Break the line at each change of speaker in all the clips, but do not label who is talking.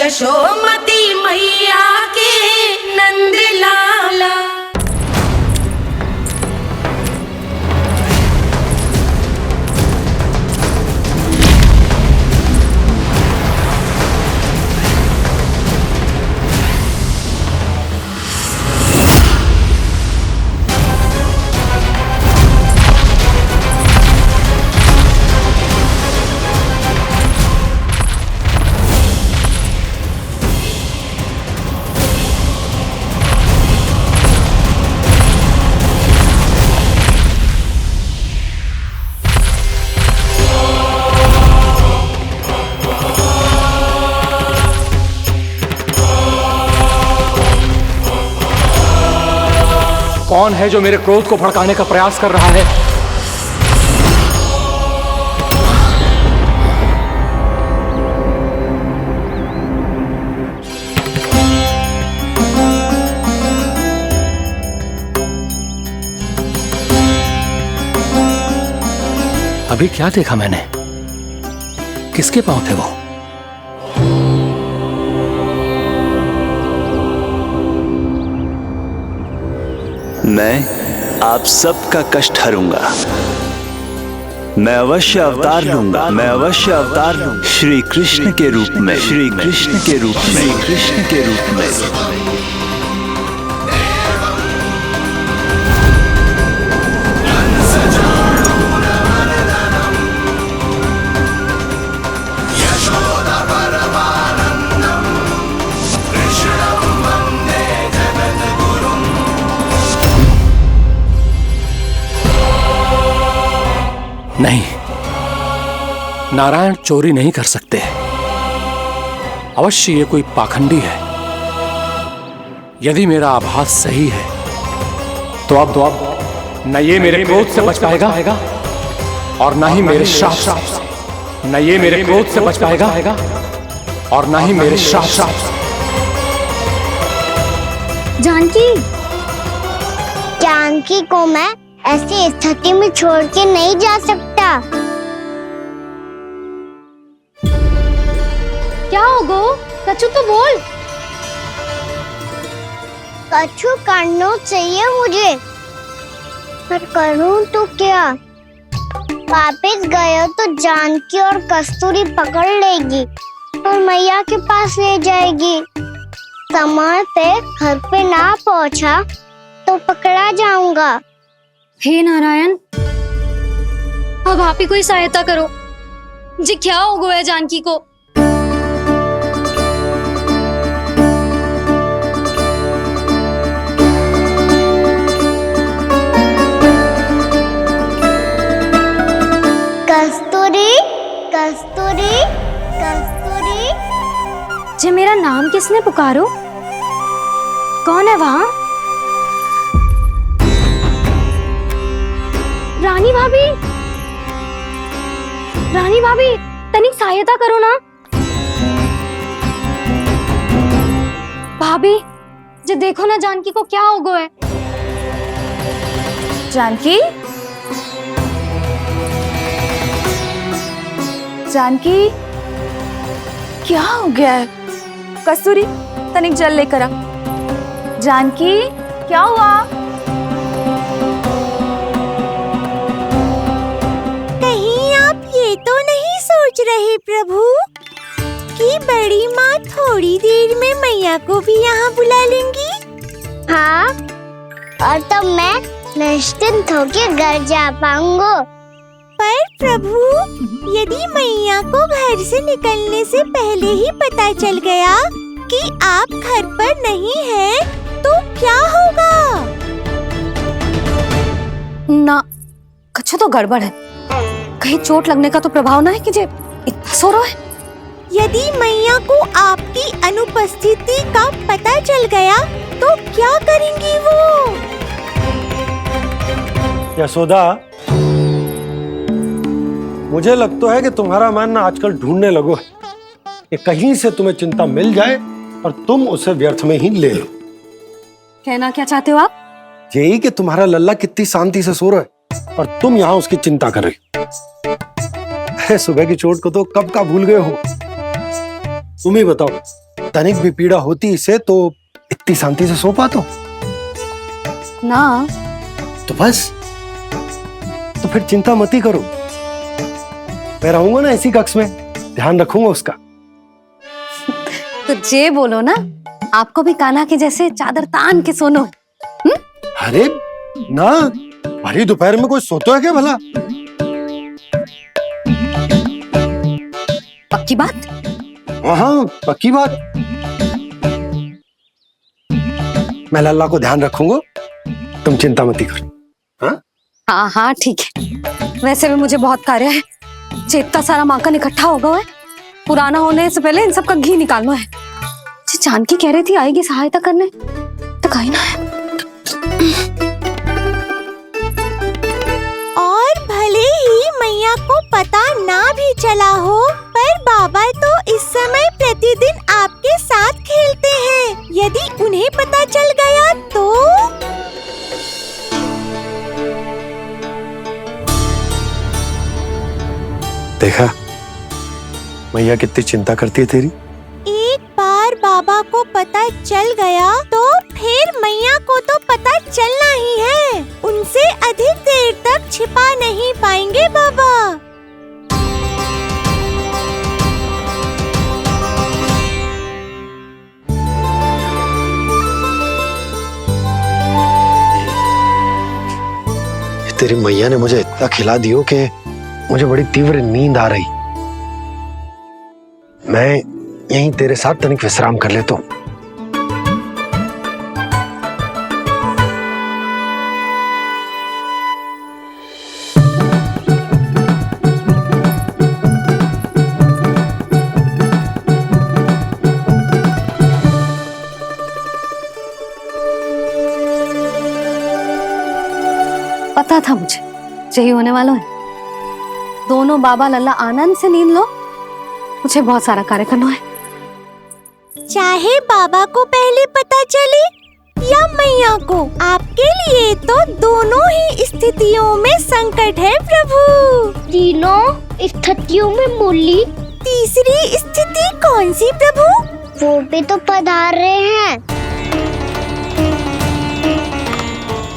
यशोमती मैया के नंद लाला।
कौन है जो मेरे क्रोध को भड़काने का प्रयास कर रहा है? अभी क्या देखा मैंने? किसके पांव थे वो?
मैं आप सबका कष्ट हरूंगा। मैं अवश्य अवतार लूंगा। मैं अवश्य अवतार लूंगा। श्री कृष्ण के रूप में। श्री कृष्ण के रूप में। श्री कृष्ण के रूप में।
नहीं, नारायण चोरी नहीं कर सकते। अवश्य ये कोई पाखंडी है। यदि मेरा आभास सही है तो अब न ये मेरे क्रोध से बच पाएगा और न ही मेरे श्राप से। न ये मेरे क्रोध से बच पाएगा और न ही मेरे श्राप से।
जानकी, जानकी को मैं ऐसी स्थिति में छोड़ के नहीं जा सकता।
क्या हो गो? कछु तो बोल।
कछु करना चाहिए मुझे, पर करूं तो क्या? वापस गया तो जानकी और कस्तूरी पकड़ लेगी और मैया के पास ले जाएगी। समय पे घर पे ना पहुंचा तो पकड़ा जाऊंगा।
हे नारायण, अब आप ही कोई सहायता करो जी। क्या हो गया जानकी को?
कस्तूरी, कस्तूरी, कस्तूरी।
जी मेरा नाम किसने पुकारो? कौन है वहाँ? रानी भाभी, रानी भाभी, तनिक सहायता करो ना। भाभी जी देखो ना जानकी को क्या हो गया है।
जानकी, जानकी, क्या हो गया है? कस्तूरी, तनिक जल लेकर आ। जानकी, क्या हुआ?
ये तो नहीं सोच रहे प्रभु कि बड़ी माँ थोड़ी देर में मैया को भी यहाँ बुला लेंगी? हाँ, और तब मैं निश्चिंत होकर घर जा पाऊंगा। पर प्रभु, यदि मैया को घर से निकलने से पहले ही पता चल गया कि आप घर पर नहीं हैं, तो क्या होगा?
ना, कुछ तो गड़बड़ है। कहीं चोट लगने का तो प्रभाव ना है कि जे इतना सो रहा है।
यदि मैया को आपकी अनुपस्थिति का पता चल गया तो क्या करेंगी वो?
यशोदा, मुझे लगता है कि तुम्हारा मन ना आजकल ढूंढने लगो है कि कहीं से तुम्हें चिंता मिल जाए और तुम उसे व्यर्थ में ही ले लो।
कहना क्या चाहते हो आप?
यही कि तुम्हारा लल्ला कितनी शांति से सो रहा है और तुम यहाँ उसकी चिंता कर रही हो। सुबह की चोट को तो कब का भूल गए हो। तुम ही बताओ, तनिक भी पीड़ा होती इसे तो इतनी शांति से सो पातो?
ना।
तो बस, तो फिर चिंता मत ही करो, मैं रहूंगा ना इसी कक्ष में, ध्यान रखूंगा उसका।
तो जे बोलो ना, आपको भी कान्हा के जैसे चादर तान के सोनो।
अरे ना, भरी दोपहर में कोई सोता है क्या भला?
पक्की बात?
हाँ पक्की बात। मैं लल्ला को ध्यान रखूंगा, तुम चिंता मत करो। हाँ
हाँ हाँ ठीक है। वैसे भी मुझे बहुत कार्य है, चेतना सारा माखन इकट्ठा होगा है, पुराना होने से पहले इन सब का घी निकालना है। जानकी कह रही थी आएगी सहायता करने, तो कहीं ना है।
और भले ही मैया को पता ना भी चला हो, पर बाबा तो इस समय प्रतिदिन आपके साथ खेलते हैं। यदि उन्हें पता चल गया तो?
देखा मैया कितनी चिंता करती है तेरी।
एक बार बाबा को पता चल गया तो फिर मैया को तो पता चलना ही है। उनसे अधिक देर तक छिपा नहीं पाएंगे बाबा।
तेरी मैया ने मुझे इतना खिला दियो कि मुझे बड़ी तीव्र नींद आ रही। मैं यहीं तेरे साथ तनिक विश्राम कर लेता हूँ।
पता था मुझे यही होने वाला है। दोनों बाबा लल्ला आनंद से नींद लो, मुझे बहुत सारा कार्य करना है।
चाहे बाबा को पहले पता चले या मैया को, आपके लिए तो दोनों ही स्थितियों में संकट है प्रभु।
तीनों स्थितियों में मूली,
तीसरी स्थिति कौन सी प्रभु?
वो भी तो पधार रहे हैं।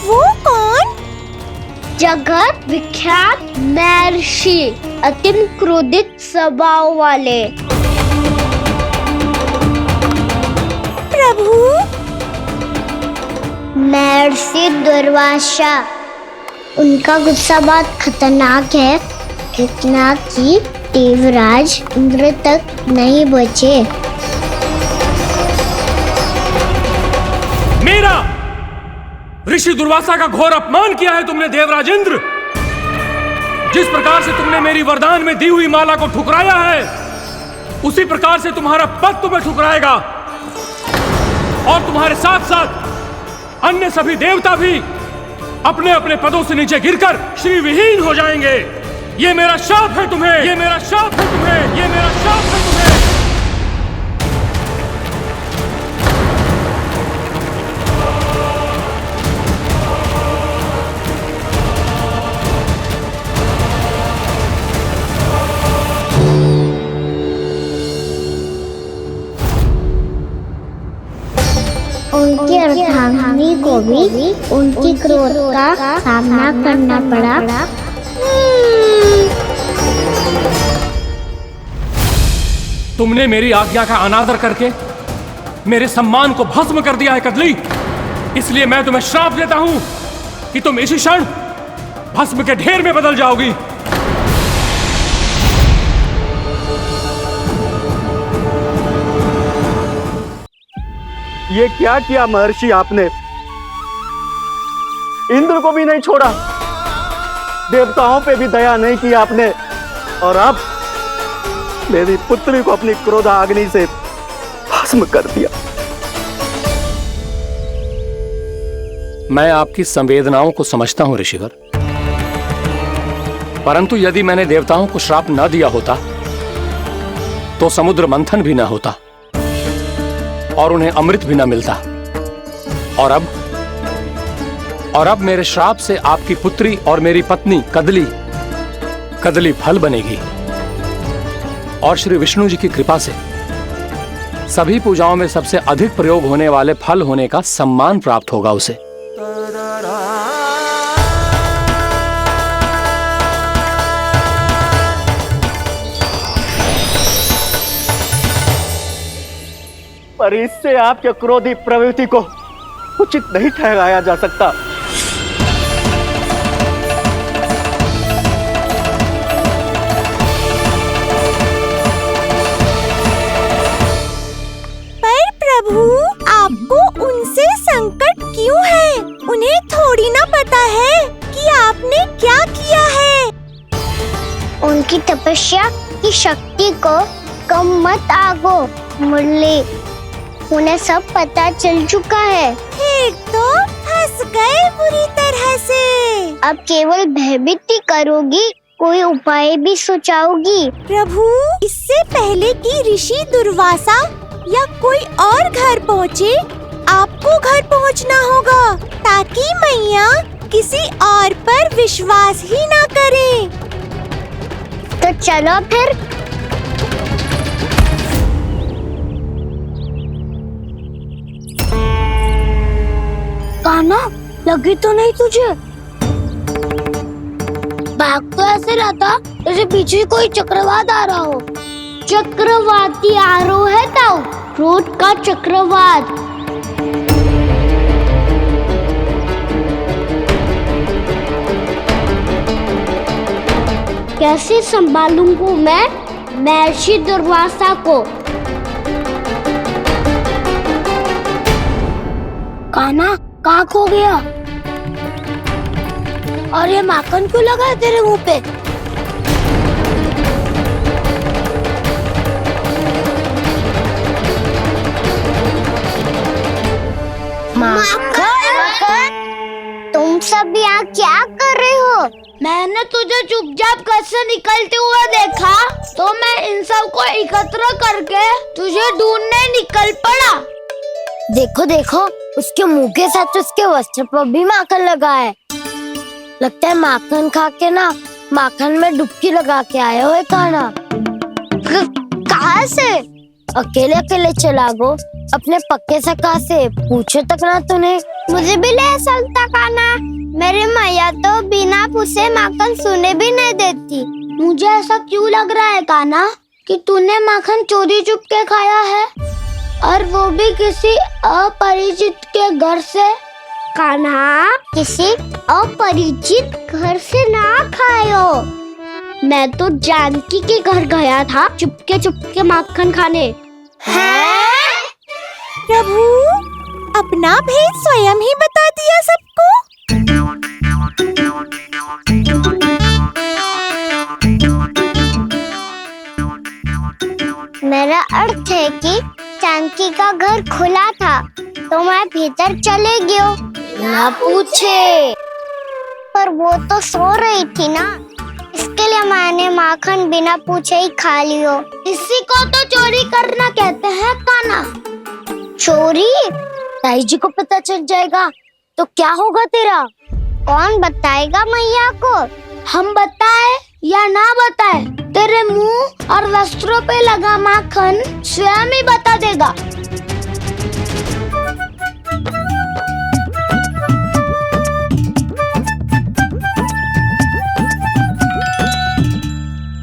वो कौन?
जगत विख्यात महर्षि, अति क्रोधित स्वभाव वाले।
प्रभु
महर्षि दुर्वासा। उनका गुस्सा बहुत खतरनाक है, इतना कि देवराज इंद्र तक नहीं बचे।
मेरा ऋषि दुर्वासा का घोर अपमान किया है तुमने देवराज इंद्र। जिस प्रकार से तुमने मेरी वरदान में दी हुई माला को ठुकराया है, उसी प्रकार से तुम्हारा पद तुम्हें ठुकराएगा, और तुम्हारे साथ साथ अन्य सभी देवता भी अपने अपने पदों से नीचे गिरकर श्री विहीन हो जाएंगे। ये मेरा शाप है तुम्हें, ये मेरा शाप है तुम्हें, ये मेरा शाप है तुम्हें।
उनकी अर्धांगिनी को भी उनकी क्रोध का सामना करना पड़ा।
तुमने मेरी आज्ञा का अनादर करके मेरे सम्मान को भस्म कर दिया है कदली। इसलिए मैं तुम्हें श्राप देता हूं कि तुम इसी क्षण भस्म के ढेर में बदल जाओगी।
ये क्या किया महर्षि आपने? इंद्र को भी नहीं छोड़ा, देवताओं पे भी दया नहीं की आपने, और अब मेरी पुत्री को अपनी क्रोधाग्नि से भस्म कर दिया।
मैं आपकी संवेदनाओं को समझता हूं ऋषिवर, परंतु यदि मैंने देवताओं को श्राप न दिया होता तो समुद्र मंथन भी न होता और उन्हें अमृत भी न मिलता। और अब मेरे श्राप से आपकी पुत्री और मेरी पत्नी कदली फल बनेगी, और श्री विष्णु जी की कृपा से सभी पूजाओं में सबसे अधिक प्रयोग होने वाले फल होने का सम्मान प्राप्त होगा उसे।
पर इससे आपके क्रोधी प्रवृत्ति को उचित नहीं ठहराया जा सकता।
पर प्रभु, आपको उनसे संकट क्यों है? उन्हें थोड़ी ना पता है कि आपने क्या किया है।
उनकी तपस्या की शक्ति को कम मत आगो मुरली, उन्हें सब पता चल चुका है।
फिर तो फंस गए बुरी तरह से।
अब केवल भयभीत ही करोगी, कोई उपाय भी सुझाओगी?
प्रभु, इससे पहले कि ऋषि दुर्वासा या कोई और घर पहुँचे, आपको घर पहुँचना होगा ताकि मैया किसी और पर विश्वास ही ना करे।
तो चलो फिर।
कान्हा, लगी तो नहीं तुझे?
भाग तो ऐसे रहा था जैसे पीछे कोई चक्रवात आ रहा हो। चक्रवाती आरोह है ताऊ, क्रोध का चक्रवात। कैसे संभालूंगा मैं महर्षि दुर्वासा को? कान्हा, कहाँ खो गया? और ये माखन क्यों लगा है तेरे मुंह पे? माखन? तुम सब यहाँ क्या कर रहे हो? मैंने तुझे चुपचाप घर से निकलते हुए देखा, तो मैं इन सब को एकत्र करके तुझे ढूंढने निकल पड़ा। देखो देखो, उसके मुंह के साथ उसके वस्त्र पर भी माखन लगा है। लगता है माखन खा के ना माखन में डुबकी लगा के आए हो कान्हा। कहाँ से? अकेले अकेले चला गो अपने पक्के सखा से, पूछो तक ना तूने। मुझे भी ले चलता कान्हा, मेरी मैया तो बिना पूछे माखन सुने भी नहीं देती। मुझे ऐसा क्यों लग रहा है कान्हा कि तूने माखन चोरी चुप के खाया है, और वो भी किसी अपरिचित के घर से? कान्हा, किसी अपरिचित घर से ना खायो। मैं तो जानकी के घर गया था चुपके माखन खाने। हैं?
प्रभु, अपना भेद स्वयं ही बता दिया सबको।
मेरा अर्थ है कि जानकी का घर खुला था तो मैं भीतर चले गयो। ना पूछे। पर वो तो सो रही थी ना, इसके लिए मैंने माखन बिना पूछे ही खा लियो। इसी को तो चोरी करना कहते हैं कान्हा। चोरी? ताई जी को पता चल जाएगा तो क्या होगा तेरा? कौन बताएगा मैया को? हम बताए या ना बताए, तेरे मुंह और वस्त्रों पे लगा माखन स्वयं ही बता देगा।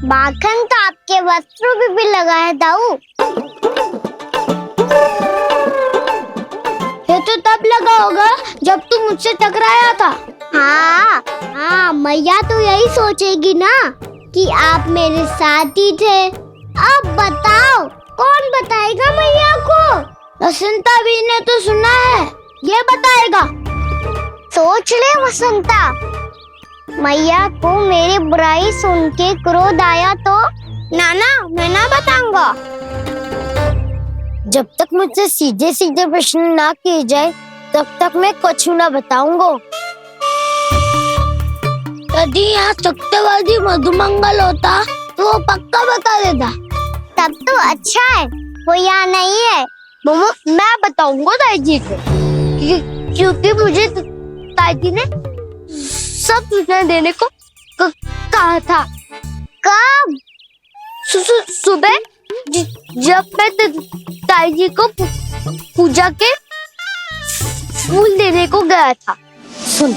माखन तो आपके वस्त्रों पे भी लगा है दाऊ। ये तो तब लगा होगा जब तुम मुझसे टकराया था। हाँ, मैया तो यही सोचेगी ना कि आप मेरे साथ ही थे। अब बताओ, कौन बताएगा मैया को? वसंता भी ने तो सुना है, ये बताएगा। सोच ले वसंता, मैया को मेरी बुराई सुन के क्रोध आया तो नाना मैं ना बताऊंगा। जब तक मुझसे सीधे सीधे प्रश्न ना किए जाए तब तक मैं कुछ ना बताऊंगा। यदि यहाँ सत्यवादी मधुमंगल होता तो वो पक्का बता देता। तब तो अच्छा है वो यहाँ नहीं है। मैं बताऊंगा ताई जी को, क्योंकि मुझे ताई जी ने सब सूचना देने को कहा था। कब? सुबह जब मैं ताई जी को पूजा के फूल देने को गया था।
सुन,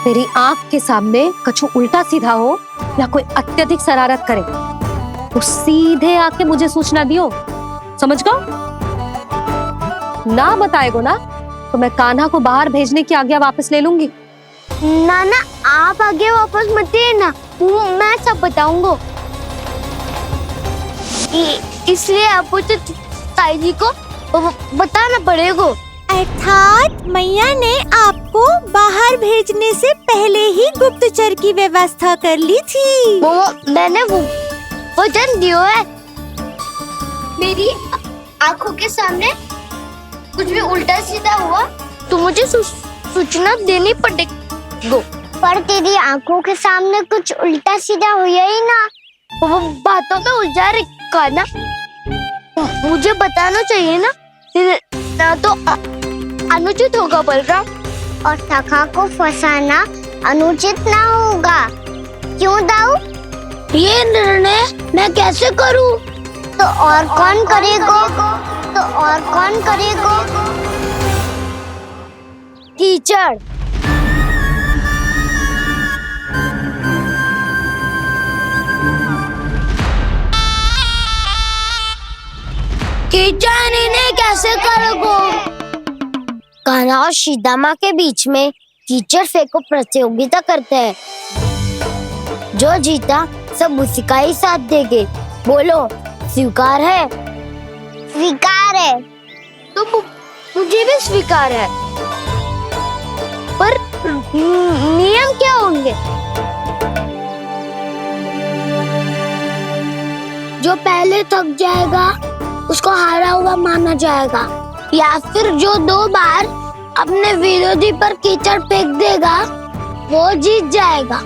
तेरी आंख के सामने कछु उल्टा सीधा हो या कोई अत्यधिक शरारत करे तो सीधे आके मुझे सूचना दियो, समझ गो? ना बताएगो ना तो मैं कान्हा को बाहर भेजने की आज्ञा वापस ले लूंगी।
नाना आप आगे वापस मत देना, मैं सब बताऊंगा। इसलिए आपको तो ताई जी को बताना पड़ेगा।
अर्थात मैया ने आपको बाहर भेजने से पहले ही गुप्तचर की व्यवस्था कर ली थी।
मैंने वचन दिया है। मेरी आंखों के सामने कुछ भी उल्टा सीधा हुआ तो मुझे सूचना देनी पड़ेगी। पर तेरी आंखों के सामने कुछ उल्टा सीधा हुआ ही ना, वो बातों में उलझा रखा ना, मुझे बताना चाहिए ना तो अनुचित होगा बलराम।
और सखा को फंसाना अनुचित ना होगा, क्यों दाऊ?
ये निर्णय मैं कैसे करूं?
तो और कौन करेगा?
कीचड़। कीचड़ इन्हें कैसे करोगे? कान्हा और सीता माँ के बीच में कीचड़ फेंको प्रतियोगिता करते हैं। जो जीता सब उसी का ही साथ देंगे। बोलो स्वीकार है?
स्वीकार है।
तो मुझे भी स्वीकार है, पर नियम क्या होंगे? जो पहले थक जाएगा उसको हारा हुआ माना जाएगा, या फिर जो 2 बार अपने विरोधी पर कीचड़ फेंक देगा वो जीत जाएगा।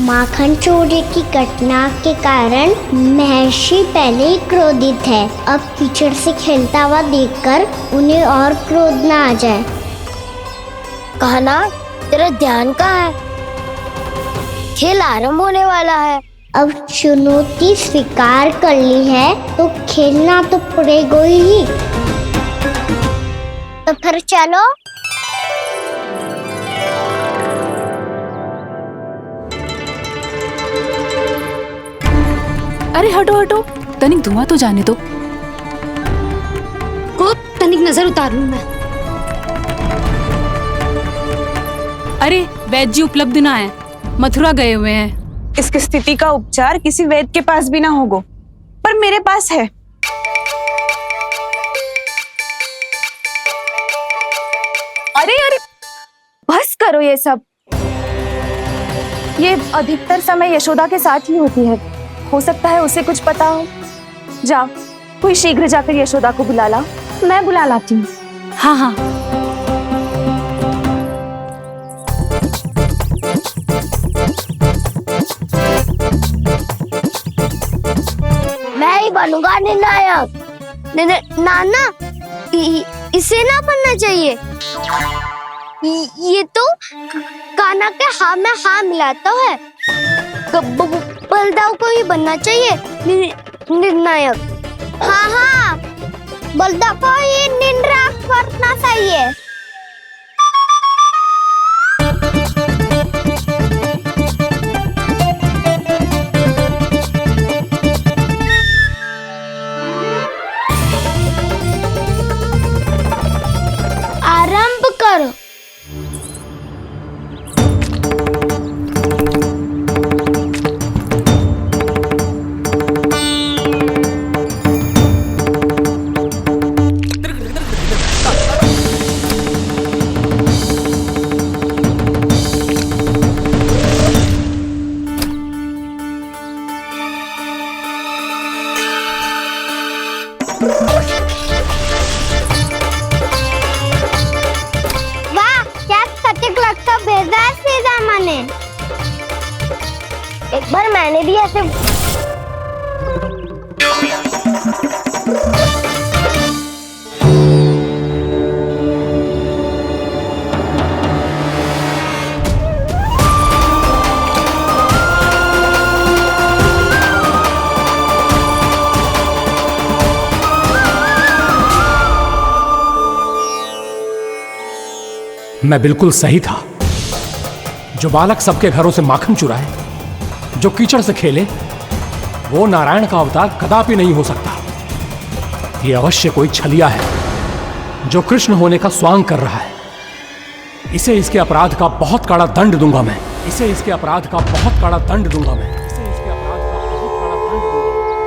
माखन चोरी की घटना के कारण महर्षि पहले ही क्रोधित है। अब कीचड़ से खेलता हुआ देखकर उन्हें और क्रोध न आ जाए।
कान्हा तेरा ध्यान कहाँ है? खेल आरंभ होने वाला है।
अब चुनौती स्वीकार कर ली है तो खेलना तो पड़ेगा ही। तो फिर चलो।
अरे हटो हटो, तनिक धुआं तो जाने दो।
को तनिक नजर उतार लूं मैं।
अरे वैद्य जी उपलब्ध ना है, मथुरा गए हुए हैं।
इसकी स्थिति का उपचार किसी वैद्य के पास भी ना होगा, पर मेरे पास है। अरे अरे बस करो ये सब। ये अधिकतर समय यशोदा के साथ ही होती है। हो सकता है उसे कुछ पता हो। जा, कोई शीघ्र जाकर यशोदा को बुला ला। मैं बुला लाती हूँ।
हाँ हाँ।
मैं ही बनूंगा निर्णायक। नाना इसे ना बनना चाहिए। ये तो कान्हा के हाँ में हाँ मिलाता है। बलदाव को ही बनना चाहिए निर्णायक।
हाँ, बलदाव को ही निर्णायक बनना चाहिए।
आरंभ करो।
वाह, क्या सटीक लगता भेजा है सीधा माने।
एक बार मैंने भी ऐसे
मैं बिल्कुल सही था। जो बालक सबके घरों से माखन चुराए, जो कीचड़ से खेले, वो नारायण का अवतार कदापि नहीं हो सकता। ये अवश्य कोई छलिया है जो कृष्ण होने का स्वांग कर रहा है। इसे इसके अपराध का बहुत कड़ा दंड दूंगा मैं। इसे इसके अपराध का बहुत कड़ा दंड दूंगा मैं। इसे इसके अपराध का बहुत कड़ा दंड दूंगा।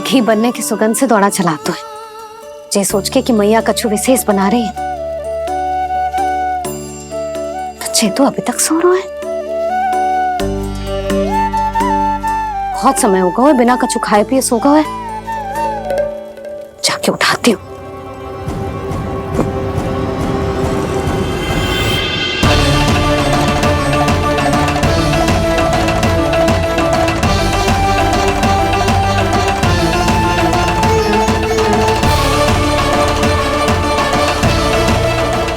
घी बनने की सुगंध से दौड़ा चला तो है, जे सोच के कि मैया कछु विशेष बना रही है। तो चेतु अभी तक सो रहा है। बहुत समय हो गया है, बिना कछु खाए पिए सो गया है। जाके उठाती हूँ।